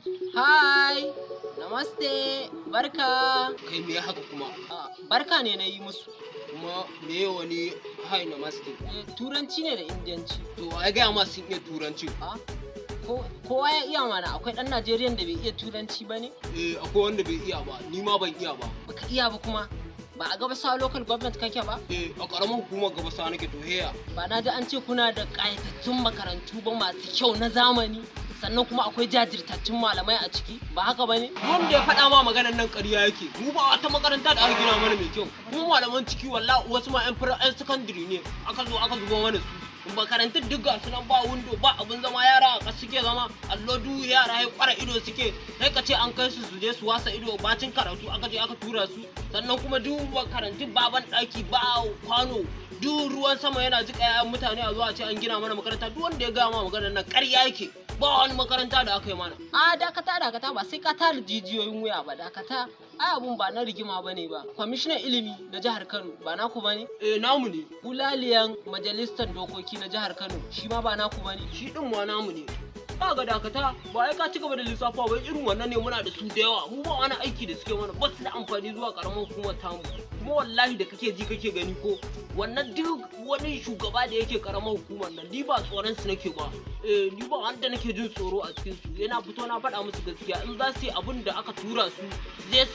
Hi, namaste, barka. Kai me haka kuma? Barka ne na yi musu. Kuma me wani hi namaste? Turanci ne da Indiyanci. To ai gaya ma sun iya turanci. Kowa ya iya mana, akwai ɗan Najeriyan da bai iya turanci ba ne? Akwai wanda bai iya ba, ni ma ban iya ba. Baka iya ba kuma? Ba a Gabasawa local government kake ba? A ƙaramin hukumar Gabasawa nake to heya. Ba na ji an ce kuna da ƙayatattun makarantu ba masu kyau na zamani. Sannan kuma akwai jajirtattun malamai a ciki, ba haka ba ne? Wanda ya faɗa ma maganar nan ƙarya yake. Mu ba wata makaranta da aka gina mana mai kyau. Mu malaman ciki wallahi wasu ma 'yan sakandare ne aka zuba mana su. Makarantun duk ga su nan ba windo ba abin zama, yara a ƙasa suke zama, allo duk yara ya ƙwara ido suke, sai ka ce an kai su je su wasa ido bacin karatu aka je aka tura su. Sannan kuma duk makarantun ba ban ɗaki ba kwano, duk ruwan sama yana jiƙa 'ya'yan mutane a zuwa ce an gina mana makaranta. Duk wanda ya gaya ma maganar nan ƙarya yake. Ba wani makaranta da aka yi mana. Dakata ba sai ka tara jijiyoyin wuya ba, dakata. Ai abun ba na rigima bane ba. Kwamishinan ilimi na jihar Kano ba naku bane? Namu ne. Bulaliyan majalisar dokoki na jihar Kano shi ma ba naku bane? Shi din ma namu ne. Kaga dakata, ba ai ka ci gaba da lissafa ba, irin wannan ne muna da su da yawa. Mu ba wani aiki da suke mana, ba su da amfani zuwa karamar hukumar tamu. Kuma wallahi da kake ji kake gani ko wannan duk wani shugaba da yake karamar hukumar nan, ni ba tsoron su nake ba. Ni ba wanda nake jin tsoro a cikin su. Yana fito na faɗa musu gaskiya, in za su yi abin da aka tura su je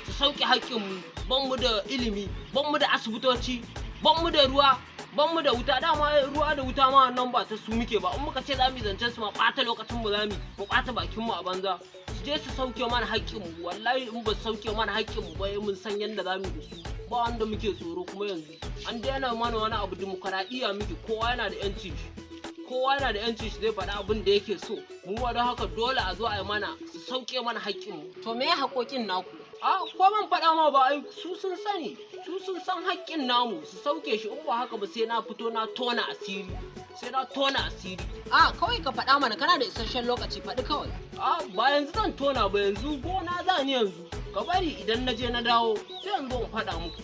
su sauke haƙƙin mu. Ban mu da ilimi, ban mu da asibitoci, ban mu da ruwa, ban mu da wuta. Dama ruwa da wuta ma nan ba ta su muke ba. In muka ce za mu zancen su ma ɓata lokacin mu za mu ɓata bakin mu a banza. Su je su sauke mana haƙƙin mu. Wallahi in ba su sauke mana haƙƙin mu ba mun san yadda za mu yi da su. Ba wanda muke tsoro kuma yanzu. An daina mana wani abu, dimokuraɗiyya muke, kowa yana da 'yanci. Kowa yana da 'yanci shi zai faɗi abin da yake so. Mu ma don haka dole a zo a yi mana su sauke mana haƙƙin mu. To me haƙoƙin naku? Ko ban faɗa ma ba, ai su sun sani, su sun san haƙƙin namu su sauke shi. In ba haka ba sai na fito na tona asiri, Kawai ka faɗa mana, kana da isasshen lokaci, faɗi kawai. Ba yanzu zan tona ba, yanzu gona za ni yanzu. Ka bari idan na je na dawo sai in zo in faɗa muku.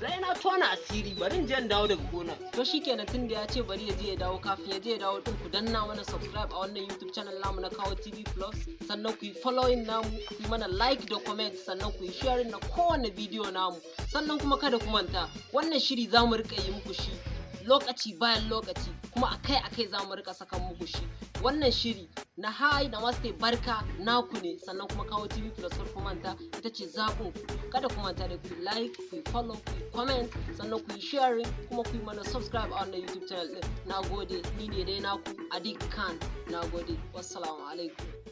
Sai na tona asiri, bari in je in dawo daga gona. To shikenan, tun da ya ce bari ya je ya dawo, kafin ya je ya dawo din ku danna mana subscribe a wannan YouTube channel namu na KAWO TV Plus, sannan ku yi following namu, ku yi mana like da comment, sannan ku yi sharing na kowane bidiyo namu. Sannan kuma kada ku manta, wannan shiri za mu rika yi muku shi lokaci bayan lokaci, kuma akai-akai za mu rika saka muku shi. Wannan shiri na hi namaste barka naku ne, sannan kuma KAWO TV Plus kar ku manta ita ce zaɓin ku. Kada ku manta da ku like, ku follow, ku comment, sannan ku sharing, kuma ku mana subscribe a wannan YouTube channel din. Nagode, ni ne dai naku Adi Khan. Nagode, wassalamu alaikum.